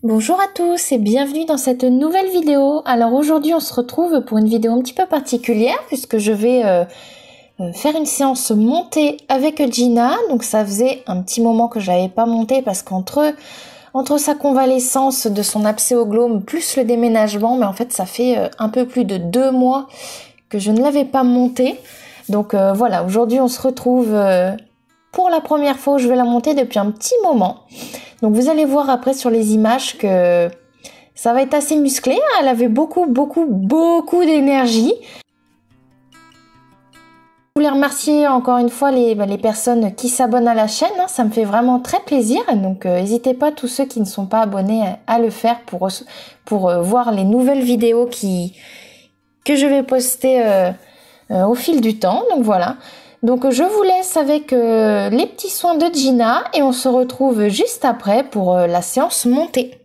Bonjour à tous et bienvenue dans cette nouvelle vidéo. Alors aujourd'hui on se retrouve pour une vidéo un petit peu particulière puisque je vais faire une séance montée avec Gina. Donc ça faisait un petit moment que je l'avais pas montée parce qu'entre sa convalescence de son abcès au glaume plus le déménagement, mais en fait ça fait un peu plus de 2 mois que je ne l'avais pas montée. Donc voilà, aujourd'hui on se retrouve pour la première fois où je vais la monter depuis un petit moment. Donc vous allez voir après sur les images que ça va être assez musclé. Elle avait beaucoup d'énergie. Je voulais remercier encore une fois les personnes qui s'abonnent à la chaîne. Ça me fait vraiment très plaisir. Donc n'hésitez pas, tous ceux qui ne sont pas abonnés, à le faire pour voir les nouvelles vidéos que je vais poster au fil du temps. Donc voilà. Donc je vous laisse avec les petits soins de Gina et on se retrouve juste après pour la séance montée.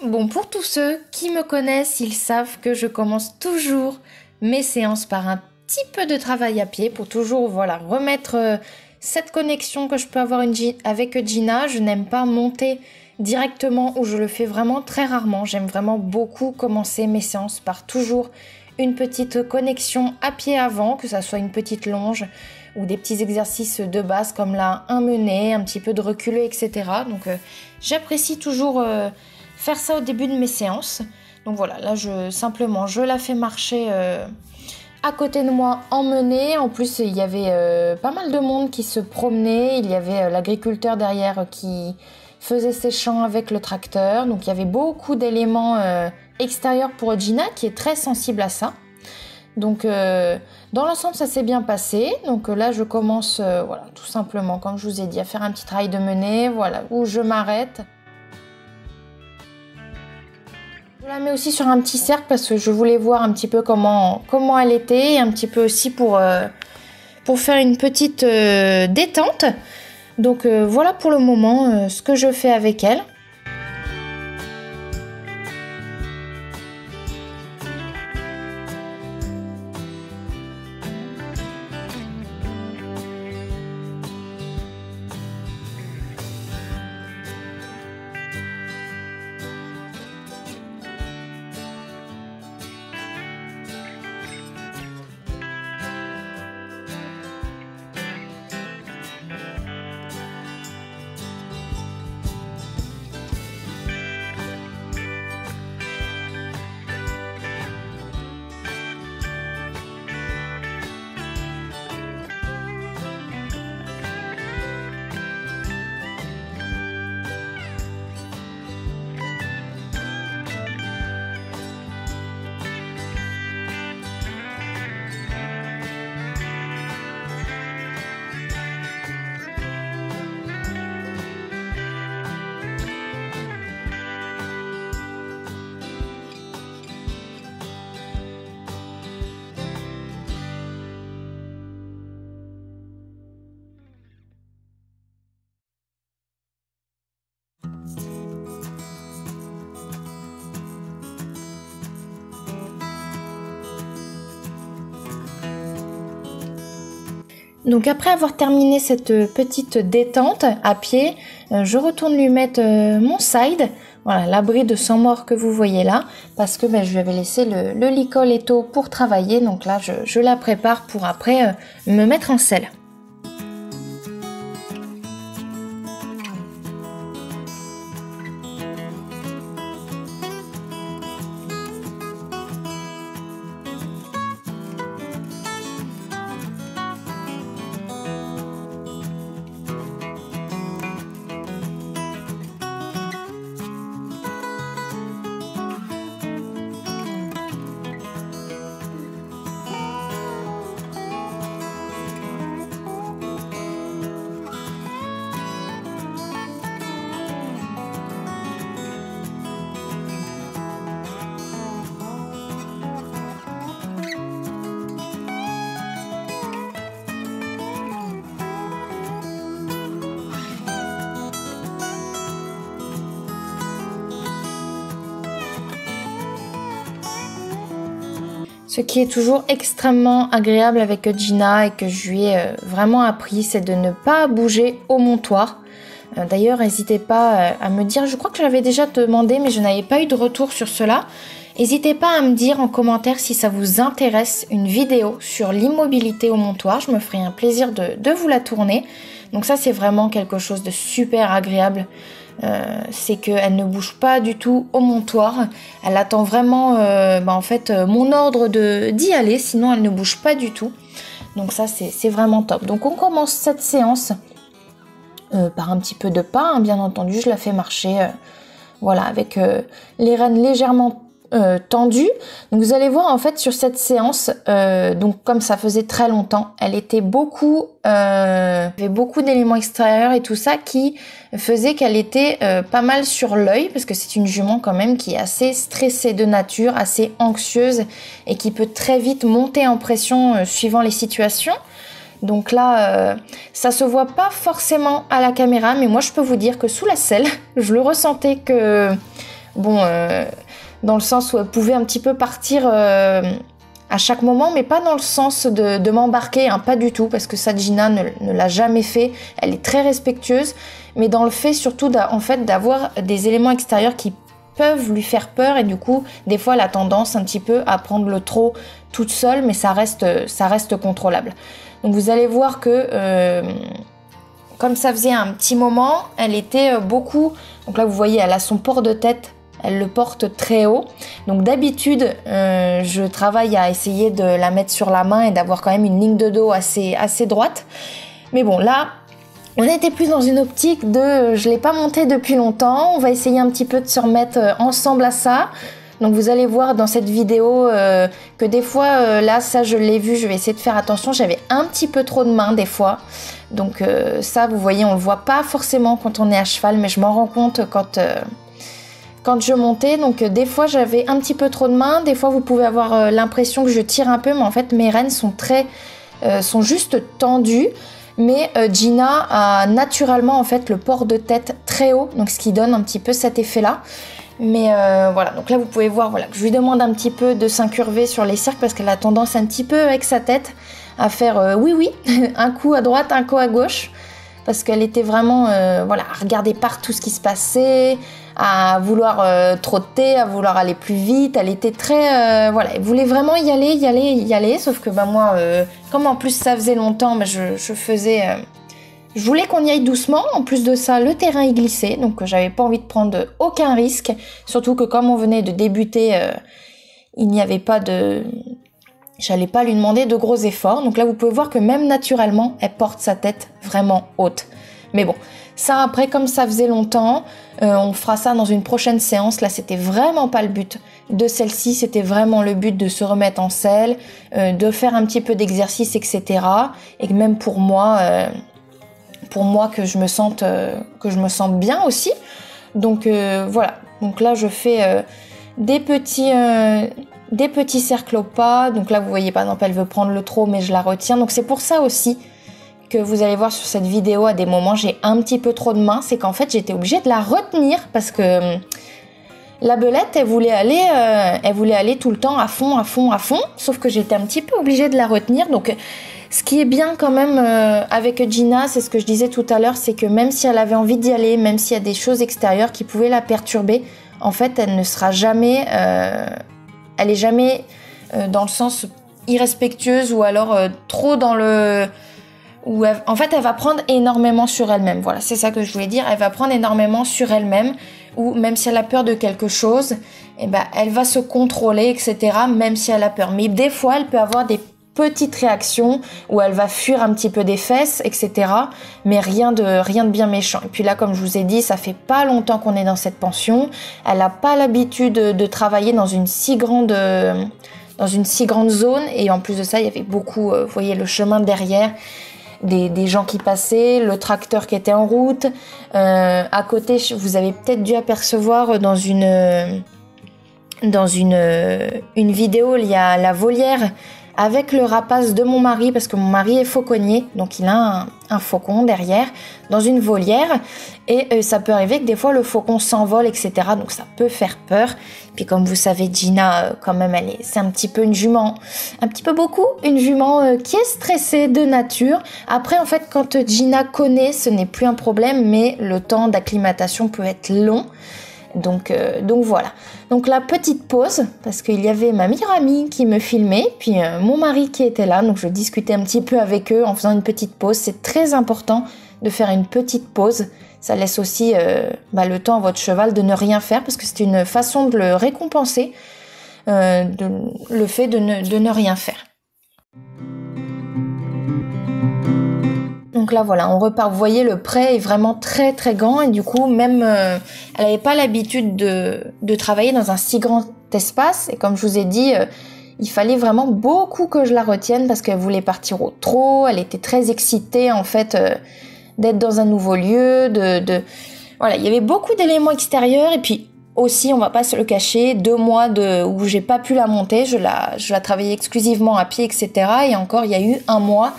Bon, pour tous ceux qui me connaissent, ils savent que je commence toujours mes séances par un petit peu de travail à pied pour toujours remettre cette connexion que je peux avoir avec Gina. Je n'aime pas monter directement ou je le fais vraiment très rarement. J'aime vraiment beaucoup commencer mes séances par toujours une petite connexion à pied avant, que ça soit une petite longe ou des petits exercices de base comme là, un mené, un petit peu de reculé, etc. Donc j'apprécie toujours faire ça au début de mes séances. Donc voilà, là je la fais marcher à côté de moi emmenée. En plus il y avait pas mal de monde qui se promenait. Il y avait l'agriculteur derrière qui faisait ses champs avec le tracteur. Donc il y avait beaucoup d'éléments extérieurs pour Gina qui est très sensible à ça. Donc dans l'ensemble ça s'est bien passé. Donc là je commence tout simplement comme je vous ai dit à faire un petit travail de menée, où je m'arrête. Je la mets aussi sur un petit cercle parce que je voulais voir un petit peu comment elle était et un petit peu aussi pour faire une petite détente. Donc voilà pour le moment ce que je fais avec elle. Donc après avoir terminé cette petite détente à pied, je retourne lui mettre mon side, voilà, l'abri de sang mort que vous voyez là, parce que je lui avais laissé le licol étau pour travailler, donc là je la prépare pour après me mettre en selle. Ce qui est toujours extrêmement agréable avec Gina et que je lui ai vraiment appris, c'est de ne pas bouger au montoir. D'ailleurs, n'hésitez pas à me dire, je crois que je l'avais déjà demandé, mais je n'avais pas eu de retour sur cela. N'hésitez pas à me dire en commentaire si ça vous intéresse une vidéo sur l'immobilité au montoir. Je me ferai un plaisir de vous la tourner. Donc ça, c'est vraiment quelque chose de super agréable. C'est qu'elle ne bouge pas du tout au montoir. Elle attend vraiment en fait mon ordre d'y aller, sinon elle ne bouge pas du tout. Donc ça c'est vraiment top. Donc on commence cette séance par un petit peu de pas, hein, bien entendu. Je la fais marcher voilà, avec les rênes légèrement tendue. Donc vous allez voir en fait sur cette séance, donc comme ça faisait très longtemps, elle était avait beaucoup d'éléments extérieurs et tout ça qui faisait qu'elle était pas mal sur l'œil, parce que c'est une jument quand même qui est assez stressée de nature, assez anxieuse et qui peut très vite monter en pression suivant les situations. Donc là, ça se voit pas forcément à la caméra, mais moi je peux vous dire que sous la selle, je le ressentais que bon, dans le sens où elle pouvait un petit peu partir à chaque moment, mais pas dans le sens de m'embarquer, hein, pas du tout, parce que ça, Gina ne l'a jamais fait. Elle est très respectueuse, mais dans le fait surtout en fait d'avoir des éléments extérieurs qui peuvent lui faire peur, et du coup, des fois, elle a tendance un petit peu à prendre le trot toute seule, mais ça reste contrôlable. Donc vous allez voir que comme ça faisait un petit moment, elle était beaucoup... Donc là, vous voyez, elle a son port de tête. Elle le porte très haut. Donc d'habitude, je travaille à essayer de la mettre sur la main et d'avoir quand même une ligne de dos assez droite. Mais bon, là, on était plus dans une optique de je ne l'ai pas monté depuis longtemps. On va essayer un petit peu de se remettre ensemble à ça. Donc vous allez voir dans cette vidéo que des fois, là, ça je l'ai vu, je vais essayer de faire attention. J'avais un petit peu trop de mains des fois. Donc ça, vous voyez, on ne le voit pas forcément quand on est à cheval, mais je m'en rends compte quand je montais. Donc des fois j'avais un petit peu trop de main, des fois vous pouvez avoir l'impression que je tire un peu, mais en fait mes rênes sont juste tendues. Mais Gina a naturellement en fait le port de tête très haut, donc ce qui donne un petit peu cet effet là. Mais voilà, donc là vous pouvez voir voilà, que je lui demande un petit peu de s'incurver sur les cercles, parce qu'elle a tendance un petit peu avec sa tête à faire oui un coup à droite, un coup à gauche, parce qu'elle était vraiment voilà, à regarder partout ce qui se passait, à vouloir trotter, à vouloir aller plus vite. Elle était très... voilà, elle voulait vraiment y aller, sauf que moi, comme en plus ça faisait longtemps, je faisais... je voulais qu'on y aille doucement. En plus de ça, le terrain y glissait, donc j'avais pas envie de prendre aucun risque, surtout que comme on venait de débuter, il n'y avait pas de... J'allais pas lui demander de gros efforts. Donc là, vous pouvez voir que même naturellement, elle porte sa tête vraiment haute. Mais bon, ça après, comme ça faisait longtemps, on fera ça dans une prochaine séance. Là, c'était vraiment pas le but de celle-ci. C'était vraiment le but de se remettre en selle, de faire un petit peu d'exercice, etc. Et que même pour moi que je me sente bien aussi. Donc voilà. Donc là, je fais des petits cercles au pas. Donc là, vous voyez, par exemple, elle veut prendre le trot, mais je la retiens. Donc c'est pour ça aussi que vous allez voir sur cette vidéo, à des moments, j'ai un petit peu trop de mains. C'est qu'en fait, j'étais obligée de la retenir parce que la belette, elle voulait aller tout le temps à fond. Sauf que j'étais un petit peu obligée de la retenir. Donc Ce qui est bien quand même avec Gina, c'est ce que je disais tout à l'heure, c'est que même si elle avait envie d'y aller, même s'il y a des choses extérieures qui pouvaient la perturber, en fait, elle ne sera jamais... elle est jamais dans le sens irrespectueuse ou alors trop dans le... en fait, elle va prendre énormément sur elle-même. Voilà, c'est ça que je voulais dire. Elle va prendre énormément sur elle-même, ou même si elle a peur de quelque chose, eh ben, elle va se contrôler, etc., même si elle a peur. Mais des fois, elle peut avoir des petites réactions où elle va fuir un petit peu des fesses, etc., mais rien de bien méchant. Et puis là, comme je vous ai dit, ça fait pas longtemps qu'on est dans cette pension. Elle n'a pas l'habitude de travailler dans une si grande zone. Et en plus de ça, il y avait beaucoup, vous voyez, le chemin derrière, des gens qui passaient, le tracteur qui était en route. À côté, vous avez peut-être dû apercevoir dans une vidéo, il y a la volière avec le rapace de mon mari, parce que mon mari est fauconnier, donc il a un faucon derrière, dans une volière, et ça peut arriver que des fois le faucon s'envole, etc., donc ça peut faire peur. Puis comme vous savez, Gina, quand même, c'est un petit peu une jument, un petit peu beaucoup, une jument qui est stressée de nature. Après, en fait, quand Gina connaît, ce n'est plus un problème, mais le temps d'acclimatation peut être long. Donc voilà. Donc la petite pause, parce qu'il y avait ma meilleure amie qui me filmait, puis mon mari qui était là, donc je discutais un petit peu avec eux en faisant une petite pause. C'est très important de faire une petite pause. Ça laisse aussi le temps à votre cheval de ne rien faire, parce que c'est une façon de le récompenser, le fait de ne rien faire. Donc là voilà, on repart. Vous voyez, le pré est vraiment très très grand, et du coup même elle n'avait pas l'habitude de travailler dans un si grand espace, et comme je vous ai dit, il fallait vraiment beaucoup que je la retienne parce qu'elle voulait partir au trot. Elle était très excitée en fait d'être dans un nouveau lieu, voilà, il y avait beaucoup d'éléments extérieurs, et puis aussi, on va pas se le cacher, 2 mois où j'ai pas pu la monter, je la travaillais exclusivement à pied, etc. Et encore, il y a eu 1 mois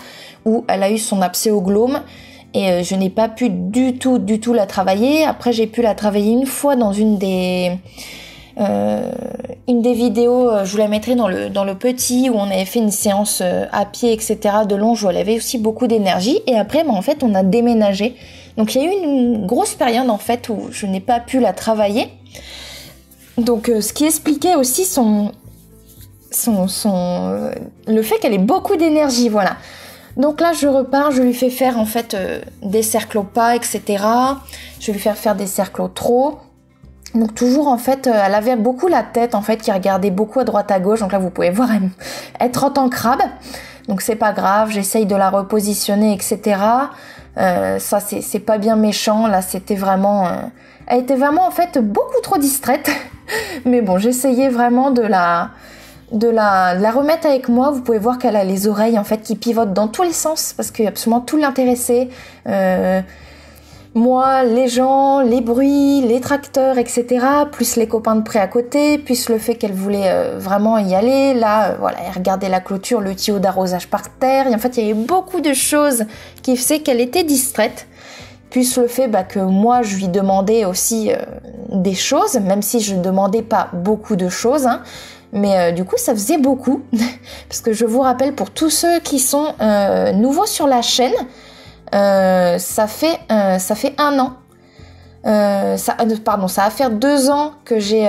où elle a eu son abcès au glaume, et je n'ai pas pu du tout la travailler. Après, j'ai pu la travailler une fois dans une des vidéos, je vous la mettrai dans le petit, où on avait fait une séance à pied, etc., de longe, où elle avait aussi beaucoup d'énergie. Et après, en fait, on a déménagé. Donc, il y a eu une grosse période, en fait, où je n'ai pas pu la travailler. Donc, ce qui expliquait aussi le fait qu'elle ait beaucoup d'énergie, voilà. Donc là, je repars, je lui fais faire en fait des cercles au pas, etc. Je vais lui faire des cercles au trot. Donc toujours en fait, elle avait beaucoup la tête en fait qui regardait beaucoup à droite à gauche. Donc là, vous pouvez voir, elle trotte en crabe. Donc c'est pas grave, j'essaye de la repositionner, etc. Ça c'est pas bien méchant. Là, c'était vraiment, elle était vraiment en fait beaucoup trop distraite. Mais bon, j'essayais vraiment de la remettre avec moi. Vous pouvez voir qu'elle a les oreilles en fait qui pivotent dans tous les sens, parce qu'il y a absolument tout l'intéressé. Moi, les gens, les bruits, les tracteurs, etc., plus les copains de près à côté, plus le fait qu'elle voulait vraiment y aller. Là, voilà, elle regardait la clôture, le tuyau d'arrosage par terre. Et en fait, il y avait beaucoup de choses qui faisaient qu'elle était distraite. Plus le fait que moi, je lui demandais aussi des choses, même si je ne demandais pas beaucoup de choses, hein. Mais du coup, ça faisait beaucoup. Parce que je vous rappelle, pour tous ceux qui sont nouveaux sur la chaîne, ça fait 1 an. Ça va faire 2 ans que j'ai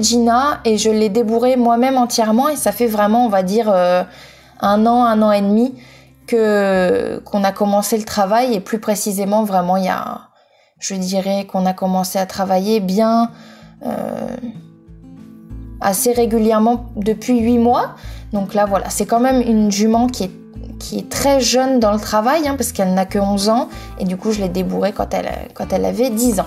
Gina, et je l'ai débourrée moi-même entièrement, et ça fait vraiment, on va dire, 1 an et demi qu'on a commencé le travail, et plus précisément, vraiment, je dirais qu'on a commencé à travailler bien assez régulièrement depuis 8 mois. Donc là, voilà, c'est quand même une jument qui est très jeune dans le travail, hein, parce qu'elle n'a que 11 ans, et du coup, je l'ai débourrée quand elle avait 10 ans.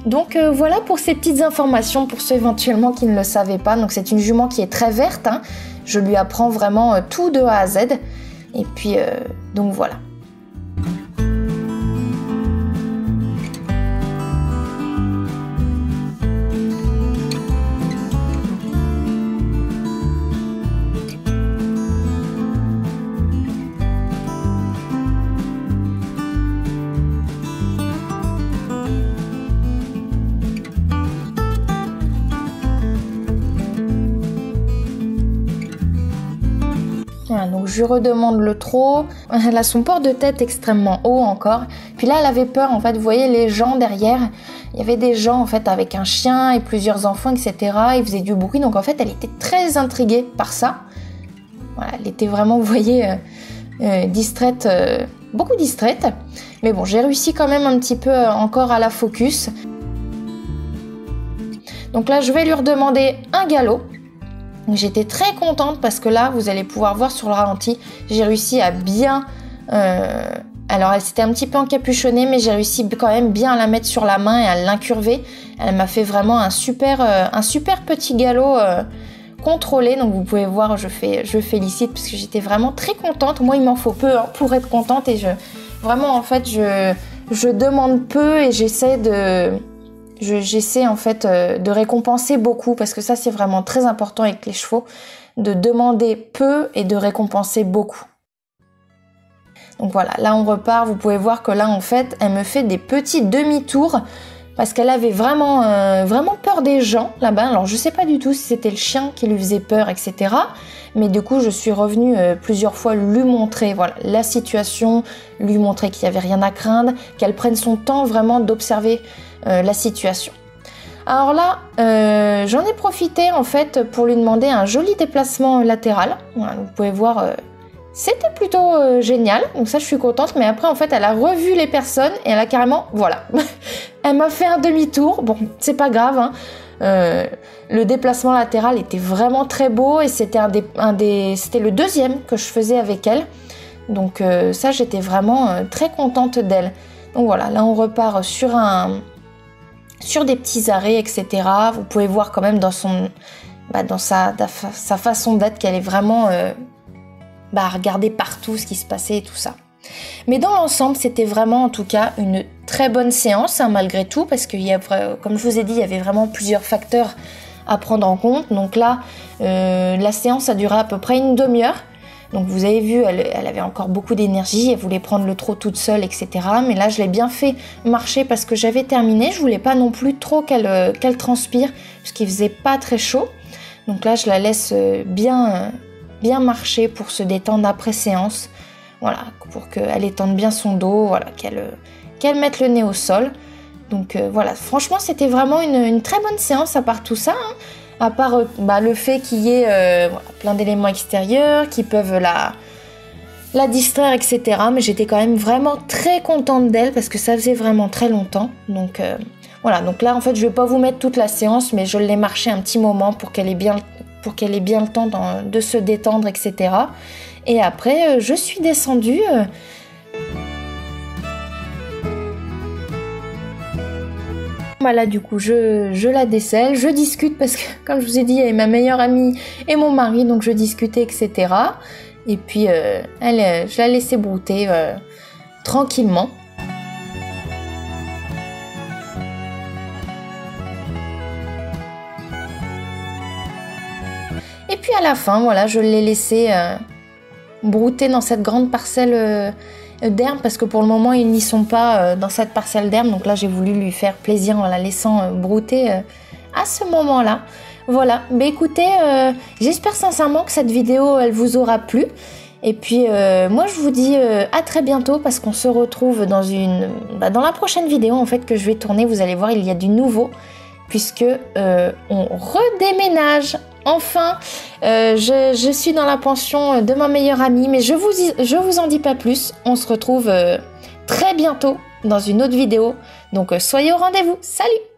Donc voilà pour ces petites informations, pour ceux éventuellement qui ne le savaient pas. Donc c'est une jument qui est très verte, hein. Je lui apprends vraiment tout de A à Z. Et puis, donc voilà. Voilà, donc je lui redemande le trot. Elle a son port de tête extrêmement haut encore. Puis là, elle avait peur, en fait, vous voyez les gens derrière. Il y avait des gens, en fait, avec un chien et plusieurs enfants, etc. Ils faisaient du bruit, donc en fait, elle était très intriguée par ça. Voilà, elle était vraiment, vous voyez, distraite, beaucoup distraite. Mais bon, j'ai réussi quand même un petit peu encore à la focus. Donc là, je vais lui redemander un galop. J'étais très contente parce que là, vous allez pouvoir voir sur le ralenti, j'ai réussi à bien... alors, elle s'était un petit peu encapuchonnée, mais j'ai réussi quand même bien à la mettre sur la main et à l'incurver. Elle m'a fait vraiment un super petit galop contrôlé. Donc, vous pouvez voir, je félicite parce que j'étais vraiment très contente. Moi, il m'en faut peu pour être contente et vraiment, en fait, je demande peu et j'essaie en fait de récompenser beaucoup parce que ça c'est vraiment très important avec les chevaux, de demander peu et de récompenser beaucoup. Donc voilà, là on repart, vous pouvez voir que là en fait elle me fait des petits demi-tours parce qu'elle avait vraiment peur des gens là-bas. Alors je sais pas du tout si c'était le chien qui lui faisait peur, etc. Mais du coup je suis revenue plusieurs fois lui montrer voilà, la situation, lui montrer qu'il n'y avait rien à craindre, qu'elle prenne son temps vraiment d'observer la situation. Alors là, j'en ai profité en fait pour lui demander un joli déplacement latéral. Voilà, vous pouvez voir, c'était plutôt génial, donc ça je suis contente. Mais après en fait, elle a revu les personnes et elle a carrément, voilà, elle m'a fait un demi-tour. Bon, c'est pas grave, hein. Le déplacement latéral était vraiment très beau et c'était c'était le deuxième que je faisais avec elle. Donc ça, j'étais vraiment très contente d'elle. Donc voilà, là on repart sur des petits arrêts, etc. Vous pouvez voir quand même dans sa façon d'être qu'elle est vraiment à regarder partout ce qui se passait et tout ça. Mais dans l'ensemble, c'était vraiment en tout cas une très bonne séance, hein, malgré tout, parce que comme je vous ai dit, il y avait vraiment plusieurs facteurs à prendre en compte. Donc là, la séance a duré à peu près une demi-heure. Donc vous avez vu, elle avait encore beaucoup d'énergie, elle voulait prendre le trot toute seule, etc. Mais là, je l'ai bien fait marcher parce que j'avais terminé. Je voulais pas non plus trop qu'elle transpire, parce qu'il faisait pas très chaud. Donc là, je la laisse bien marcher pour se détendre après séance. Voilà, pour qu'elle étende bien son dos, voilà, qu'elle mette le nez au sol. Donc voilà, franchement, c'était vraiment une très bonne séance à part tout ça, hein. À part le fait qu'il y ait plein d'éléments extérieurs qui peuvent la distraire, etc. Mais j'étais quand même vraiment très contente d'elle parce que ça faisait vraiment très longtemps. Donc voilà, donc là en fait je vais pas vous mettre toute la séance, mais je l'ai marché un petit moment pour qu'elle ait bien le temps de se détendre, etc. Et après je suis descendue. Voilà, du coup, je la décèle, je discute parce que, comme je vous ai dit, elle est ma meilleure amie et mon mari, donc je discutais, etc. Et puis, je la laissais brouter tranquillement. Et puis à la fin, voilà, je l'ai laissée brouter dans cette grande parcelle d'herbe parce que pour le moment ils n'y sont pas dans cette parcelle d'herbe, donc là j'ai voulu lui faire plaisir en la laissant brouter à ce moment là. Voilà, mais écoutez, j'espère sincèrement que cette vidéo elle vous aura plu et puis moi je vous dis à très bientôt parce qu'on se retrouve dans la prochaine vidéo en fait que je vais tourner. Vous allez voir, il y a du nouveau puisque on redéménage. Enfin, je suis dans la pension de ma meilleure amie, mais je vous en dis pas plus. On se retrouve très bientôt dans une autre vidéo. Donc soyez au rendez-vous. Salut!